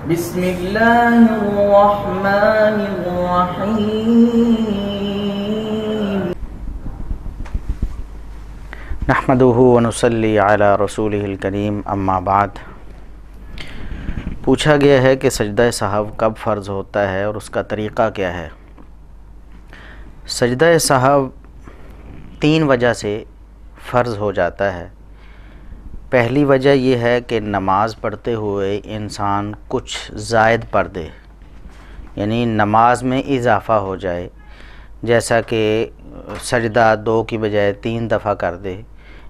بسم اللہ الرحمن الرحیم نحمدہ ونصلی علی رسولہ الکریم اما بعد۔ پوچھا گیا ہے کہ سجدہ سہو کب فرض ہوتا ہے اور اس کا طریقہ کیا ہے۔ سجدہ سہو 3 وجہ سے فرض ہو جاتا ہے۔ پہلی وجہ یہ ہے کہ نماز پڑھتے ہوئے انسان کچھ زائد پڑھ دے، یعنی نماز میں اضافہ ہو جائے، جیسا کہ سجدہ 2 کی بجائے 3 دفعہ کر دے،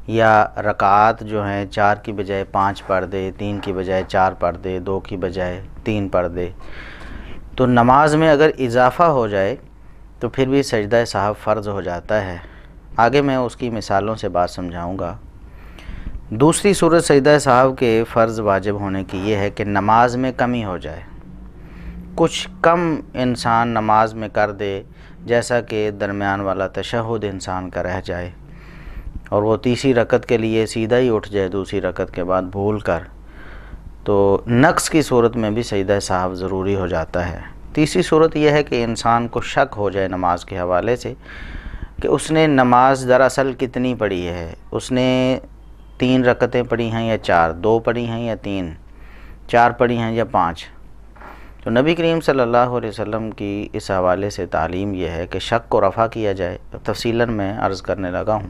یا رکعات جو ہیں 4 کی بجائے 5 پڑھ دے، 3 کی بجائے 4 پڑھ دے، 2 کی بجائے 3 پڑھ دے۔ تو نماز میں اگر اضافہ ہو جائے تو پھر بھی سجدہ سہو فرض ہو جاتا ہے۔ آگے میں اس کی مثالوں سے بات سمجھاؤں گا۔ دوسری صورت سجدہ سہو کے فرض واجب ہونے کی یہ ہے کہ نماز میں کمی ہو جائے، کچھ کم انسان نماز میں کر دے، جیسا کہ درمیان والا تشہد انسان کا رہ جائے اور وہ تیسری رکعت کے لیے سیدھا ہی اٹھ جائے دوسری رکعت کے بعد بھول کر، تو نقص کی صورت میں بھی سجدہ سہو ضروری ہو جاتا ہے۔ تیسری صورت یہ ہے کہ انسان کو شک ہو جائے نماز کے حوالے سے کہ اس نے نماز دراصل کتنی پڑھی ہے، اس نے 3 رکعتیں پڑھی ہیں یا 4، 2 پڑھی ہیں یا 3، 4 پڑھی ہیں یا 5۔ تو نبی کریم صلی اللہ علیہ وسلم کی اس حوالے سے تعلیم یہ ہے کہ شک کو رفع کیا جائے۔ تفصیلاً میں عرض کرنے لگا ہوں۔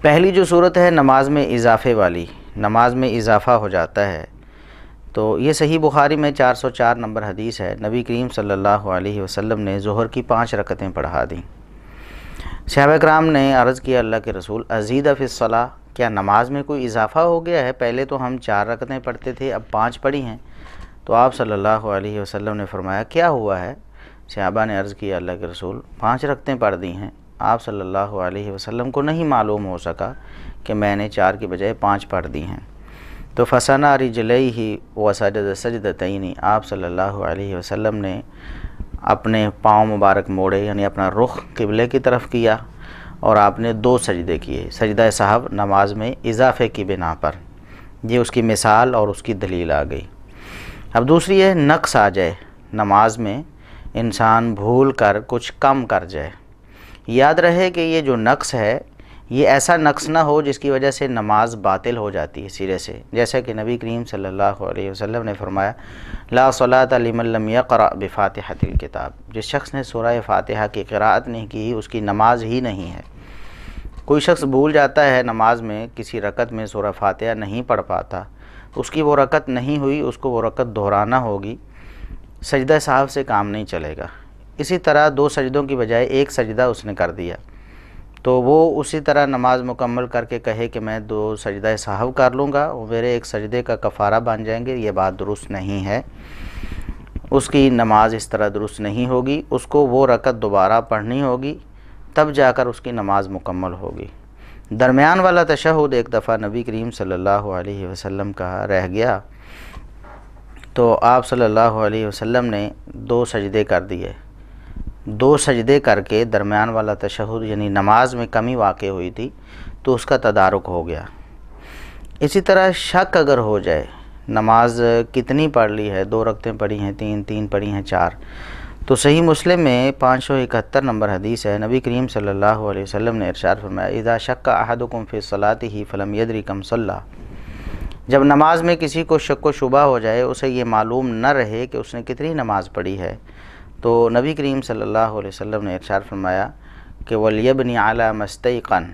پہلی جو صورت ہے نماز میں اضافے والی، نماز میں اضافہ ہو جاتا ہے، تو یہ صحیح بخاری میں 404 نمبر حدیث ہے۔ نبی کریم صلی اللہ علیہ وسلم نے ظہر کی 5 رکعتیں پڑھا دیں۔ صحابہ کرام نے عرض کیا اللہ کے رسول ازید فی الصلاۃ، کیا نماز میں کوئی اضافہ ہو گیا ہے؟ پہلے تو ہم 4 رکعتیں پڑھتے تھے، اب 5 پڑھی ہیں۔ تو آپ صلی اللہ علیہ وسلم نے فرمایا کیا ہوا ہے؟ صحابہ نے عرض کیا اللہ کے رسول 5 رکعتیں پڑھ دی ہیں۔ آپ صلی اللہ علیہ وسلم کو نہیں معلوم ہو سکا کہ میں نے 4 کی بجائے 5 پڑھ دی ہیں۔ تو فثنى رجلیہ وسجد سجدتین، آپ صلی اللہ علیہ وسلم نے اپنے پاؤں مبارک موڑے، یعنی اپنا رخ قبلے کی طرف کیا، اور آپ نے 2 سجدے کیے، سجدہ سہو نماز میں اضافے کی بنا پر۔ یہ اس کی مثال اور اس کی دلیل آ گئی۔ اب دوسری ہے نقص آ جائے، نماز میں انسان بھول کر کچھ کم کر جائے۔ یاد رہے کہ یہ جو نقص ہے یہ ایسا نقص نہ ہو جس کی وجہ سے نماز باطل ہو جاتی ہے سرے سے، جیسا کہ نبی کریم صلی اللہ علیہ وسلم نے فرمایا لا صلاۃ لمن لم یقرأ بفاتحۃ الکتاب، جس شخص نے سورہ فاتحہ کی قراءت نہیں کی اس کی نماز ہی نہیں ہے۔ کوئی شخص بھول جاتا ہے نماز میں، کسی رکعت میں سورہ فاتحہ نہیں پڑھ پاتا، اس کی وہ رکعت نہیں ہوئی، اس کو وہ رکعت دہرانا ہوگی، سجدہ سہو سے کام نہیں چلے گا۔ اسی طرح 2 سجدوں کی بجائے 1 سجدہ اس نے کر دیا، تو وہ اسی طرح نماز مکمل کر کے کہے کہ میں 2 سجدہ سہو کر لوں گا، وہ میرے 1 سجدے کا کفارہ بن جائیں گے، یہ بات درست نہیں ہے۔ اس کی نماز اس طرح درست نہیں ہوگی، اس کو وہ رکعت دوبارہ پڑھنی ہوگی، تب جا کر اس کی نماز مکمل ہوگی۔ درمیان والا تشہد ایک دفعہ نبی کریم صلی اللہ علیہ وسلم کا رہ گیا، تو آپ صلی اللہ علیہ وسلم نے 2 سجدے کر دیے۔ 2 سجدے کر کے درمیان والا تشہد، یعنی نماز میں کمی واقع ہوئی تھی تو اس کا تدارک ہو گیا۔ اسی طرح شک اگر ہو جائے، نماز کتنی پڑھ لی ہے، 2 رکعتیں پڑھی ہیں، 3 پڑھی ہیں، 4، تو صحیح مسلم میں 571 نمبر حدیث ہے۔ نبی کریم صلی اللہ علیہ وسلم نے ارشاد فرمایا اذا شک احدکم فی صلاتہ فلم یدری کم صلی، جب نماز میں کسی کو شک و شبہ ہو جائے، اسے یہ معلوم نہ رہے کہ اس نے کتنی نماز پڑھی ہے، تو نبی کریم صلی اللہ علیہ وسلم نے ارشاد فرمایا کہ وَلْيَبْنِ عَلَى مَسْتَيْقَنَ،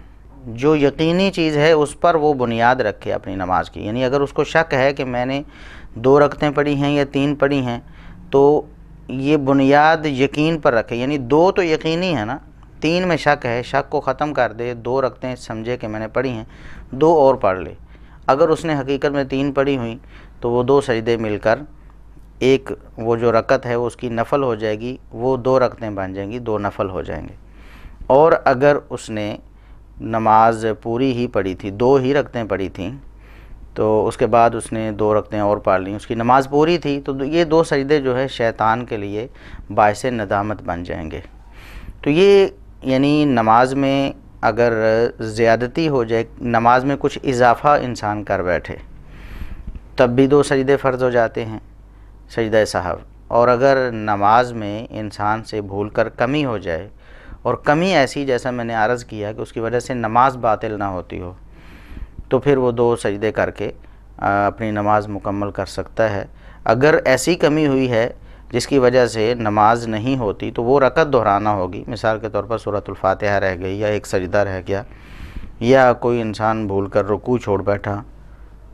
جو یقینی چیز ہے اس پر وہ بنیاد رکھے اپنی نماز کی، یعنی اگر اس کو شک ہے کہ میں نے 2 رکعتیں پڑھی ہیں یا 3 پڑھی ہیں، تو یہ بنیاد یقین پر رکھے، یعنی 2 تو یقینی ہے نا، 3 میں شک ہے، شک کو ختم کر دے، 2 رکعتیں سمجھے کہ میں نے پڑھی ہیں، 2 اور پڑھ لے۔ اگر اس نے حقیقت میں 3 پڑھی ہوئیں تو وہ 2 سجدے مل کر ایک وہ جو رکعت ہے وہ اس کی نفل ہو جائے گی، وہ 2 رکعتیں بن جائیں گی، 2 نفل ہو جائیں گے۔ اور اگر اس نے نماز پوری ہی پڑھی تھی، 2 ہی رکعتیں پڑھی تھیں، تو اس کے بعد اس نے 2 رکعتیں اور پڑھ لیں، اس کی نماز پوری تھی، تو یہ 2 سجدے جو ہے شیطان کے لیے باعث ندامت بن جائیں گے۔ تو یہ یعنی نماز میں اگر زیادتی ہو جائے، نماز میں کچھ اضافہ انسان کر بیٹھے، تب بھی 2 سجدے فرض ہو جاتے ہیں۔ سجدہ سہو۔ اور اگر نماز میں انسان سے بھول کر کمی ہو جائے، اور کمی ایسی جیسا میں نے عرض کیا کہ اس کی وجہ سے نماز باطل نہ ہوتی ہو، تو پھر وہ 2 سجدے کر کے اپنی نماز مکمل کر سکتا ہے۔ اگر ایسی کمی ہوئی ہے جس کی وجہ سے نماز نہیں ہوتی تو وہ رکعت دہرانا ہوگی۔ مثال کے طور پر سورۃ الفاتحہ رہ گئی، یا ایک سجدہ رہ گیا، یا کوئی انسان بھول کر رکوع چھوڑ بیٹھا،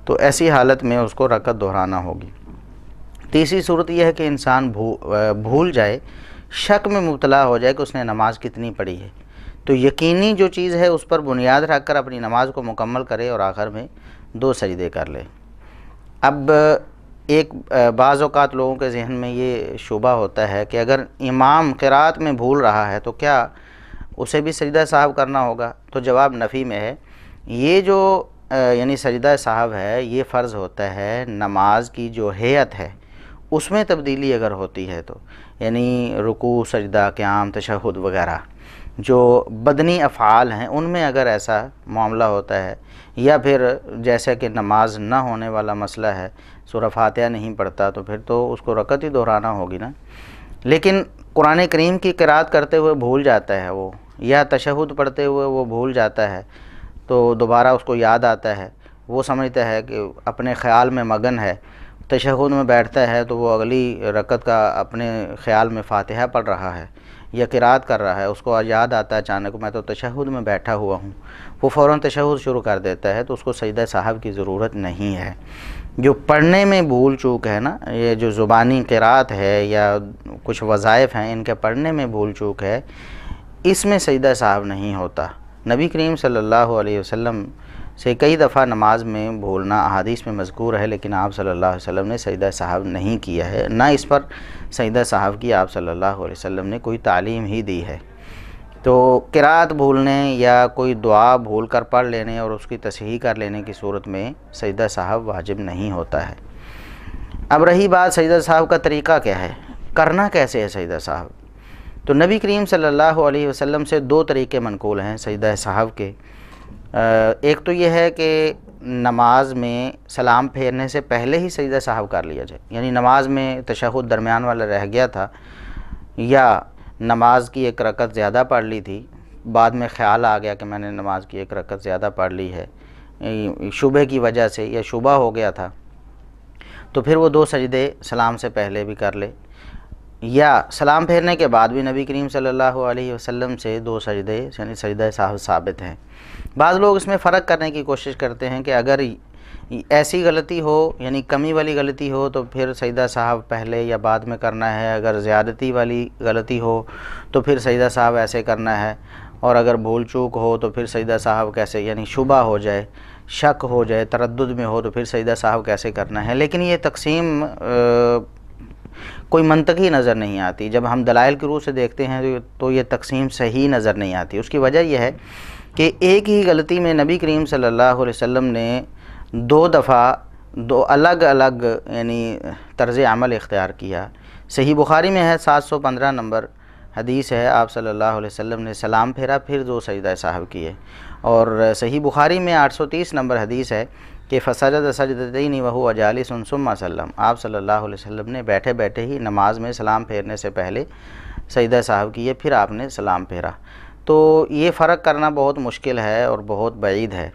تو ایسی حالت میں اس کو رکعت دہرانا ہوگی۔ تیسری صورت یہ ہے کہ انسان بھول جائے، شک میں مبتلا ہو جائے کہ اس نے نماز کتنی پڑھی ہے، تو یقینی جو چیز ہے اس پر بنیاد رکھ کر اپنی نماز کو مکمل کرے اور آخر میں 2 سجدے کر لے۔ اب بعض اوقات لوگوں کے ذہن میں یہ شبہ ہوتا ہے کہ اگر امام قرات میں بھول رہا ہے تو کیا اسے بھی سجدہ سہو کرنا ہوگا؟ تو جواب نفی میں ہے۔ یہ جو یعنی سجدہ سہو ہے، یہ فرض ہوتا ہے نماز کی جو ہیئت ہے اس میں تبدیلی اگر ہوتی ہے تو، یعنی رکوع، سجدہ، قیام، تشہد وغیرہ جو بدنی افعال ہیں ان میں اگر ایسا معاملہ ہوتا ہے، یا پھر جیسے کہ نماز نہ ہونے والا مسئلہ ہے، سورہ فاتحہ نہیں پڑھتا، تو پھر تو اس کو رکعت ہی دہرانا ہوگی نا۔ لیکن قرآن کریم کی قرات کرتے ہوئے بھول جاتا ہے وہ، یا تشہد پڑھتے ہوئے وہ بھول جاتا ہے، تو دوبارہ اس کو یاد آتا ہے، وہ سمجھتا ہے کہ اپنے خیال میں مگن ہے، تشہد میں بیٹھتا ہے تو وہ اگلی رکعت کا اپنے خیال میں فاتحہ پڑھ رہا ہے یا قرات کر رہا ہے، اس کو یاد آتا ہے اچانک میں تو تشہد میں بیٹھا ہوا ہوں، وہ فوراً تشہد شروع کر دیتا ہے، تو اس کو سجدہ سہو کی ضرورت نہیں ہے۔ جو پڑھنے میں بھول چوک ہے نا، یہ جو زبانی قرات ہے یا کچھ وظائف ہیں ان کے پڑھنے میں بھول چوک ہے، اس میں سجدہ سہو نہیں ہوتا۔ نبی کریم صلی اللہ علیہ وسلم سے کئی دفعہ نماز میں بھولنا احادیث میں مذکور ہے، لیکن آپ صلی اللہ علیہ وسلم نے سجدہ سہو نہیں کیا ہے، نہ اس پر سجدہ سہو کی آپ صلی اللہ علیہ وسلم نے کوئی تعلیم ہی دی ہے۔ تو قرات بھولنے یا کوئی دعا بھول کر پڑھ لینے اور اس کی تصحیح کر لینے کی صورت میں سجدہ سہو واجب نہیں ہوتا ہے۔ اب رہی بات سجدہ سہو کا طریقہ کیا ہے، کرنا کیسے ہے سجدہ سہو، تو نبی کریم صلی اللہ علیہ وسلم سے 2 طریقے منقول ہیں سجدہ سہو کے۔ ایک تو یہ ہے کہ نماز میں سلام پھیرنے سے پہلے ہی سجدہ سہو کر لیا جائے، یعنی نماز میں تشہد درمیان والا رہ گیا تھا، یا نماز کی 1 رکعت زیادہ پڑھ لی تھی، بعد میں خیال آ گیا کہ میں نے نماز کی 1 رکعت زیادہ پڑھ لی ہے شبہ کی وجہ سے، یا شبہ ہو گیا تھا، تو پھر وہ 2 سجدے سلام سے پہلے بھی کر لے، یا سلام پھیرنے کے بعد بھی نبی کریم صلی اللہ علیہ وسلم سے 2 سجدے یعنی سجدہ سہو ثابت ہیں۔ بعض لوگ اس میں فرق کرنے کی کوشش کرتے ہیں کہ اگر ایسی غلطی ہو یعنی کمی والی غلطی ہو تو پھر سجدہ سہو پہلے یا بعد میں کرنا ہے، اگر زیادتی والی غلطی ہو تو پھر سجدہ سہو ایسے کرنا ہے، اور اگر بھول چوک ہو تو پھر سجدہ سہو کیسے، یعنی شبہ ہو جائے، شک ہو جائے، تردد میں ہو تو پھر سجدہ سہو کیسے کرنا ہے۔ لیکن یہ تقسیم کوئی منطقی نظر نہیں آتی، جب ہم دلائل کی روح سے دیکھتے ہیں تو یہ تقسیم صحیح نظر نہیں آتی۔ اس کی وجہ یہ ہے کہ ایک ہی غلطی میں نبی کریم صلی اللہ علیہ وسلم نے 2 دفعہ 2 الگ الگ یعنی طرز عمل اختیار کیا۔ صحیح بخاری میں ہے 715 نمبر حدیث ہے، آپ صلی اللہ علیہ وسلم نے سلام پھیرا پھر 2 سجدہ سہو کیے، اور صحیح بخاری میں 830 نمبر حدیث ہے کہ فسجد سجدتین وہو جالس ثم سلم، آپ صلی اللہ علیہ وسلم نے بیٹھے بیٹھے ہی نماز میں سلام پھیرنے سے پہلے سجدہ سہو کیے، پھر آپ نے سلام پھیرا۔ تو یہ فرق کرنا بہت مشکل ہے اور بہت بعید ہے،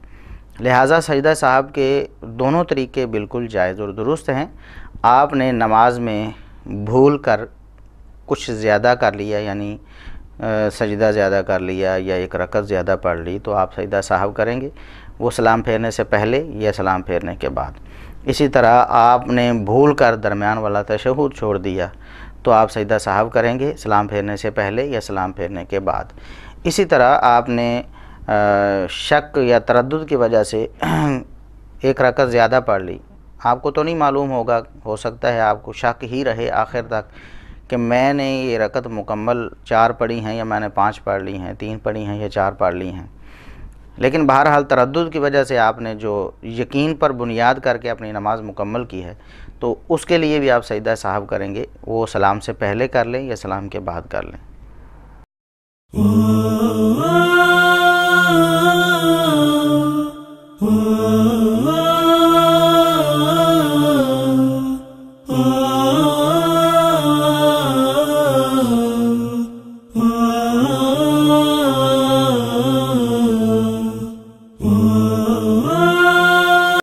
لہٰذا سجدہ سہو کے دونوں طریقے بالکل جائز اور درست ہیں۔ آپ نے نماز میں بھول کر کچھ زیادہ کر لیا، یعنی سجدہ زیادہ کر لیا یا 1 رکعت زیادہ پڑھ لی، تو آپ سجدہ سہو کریں گے، وہ سلام پھیرنے سے پہلے یا سلام پھیرنے کے بعد۔ اسی طرح آپ نے بھول کر درمیان والا تشہد چھوڑ دیا تو آپ سجدہ سہو کریں گے سلام پھیرنے سے پہلے یا سلام پھیرنے کے بعد۔ اسی طرح آپ نے شک یا تردد کی وجہ سے 1 رکعت زیادہ پڑھ لی، آپ کو تو نہیں معلوم ہوگا، ہو سکتا ہے آپ کو شک ہی رہے آخر تک کہ میں نے یہ رکعت مکمل 4 پڑھی ہیں یا میں نے 5 پڑھ لی ہیں، 3 پڑھی ہیں یا 4 پڑھ لی ہیں، لیکن بہرحال تردد کی وجہ سے آپ نے جو یقین پر بنیاد کر کے اپنی نماز مکمل کی ہے تو اس کے لیے بھی آپ سجدہ سہو کریں گے، وہ سلام سے پہلے کر لیں یا سلام کے بعد کر لیں۔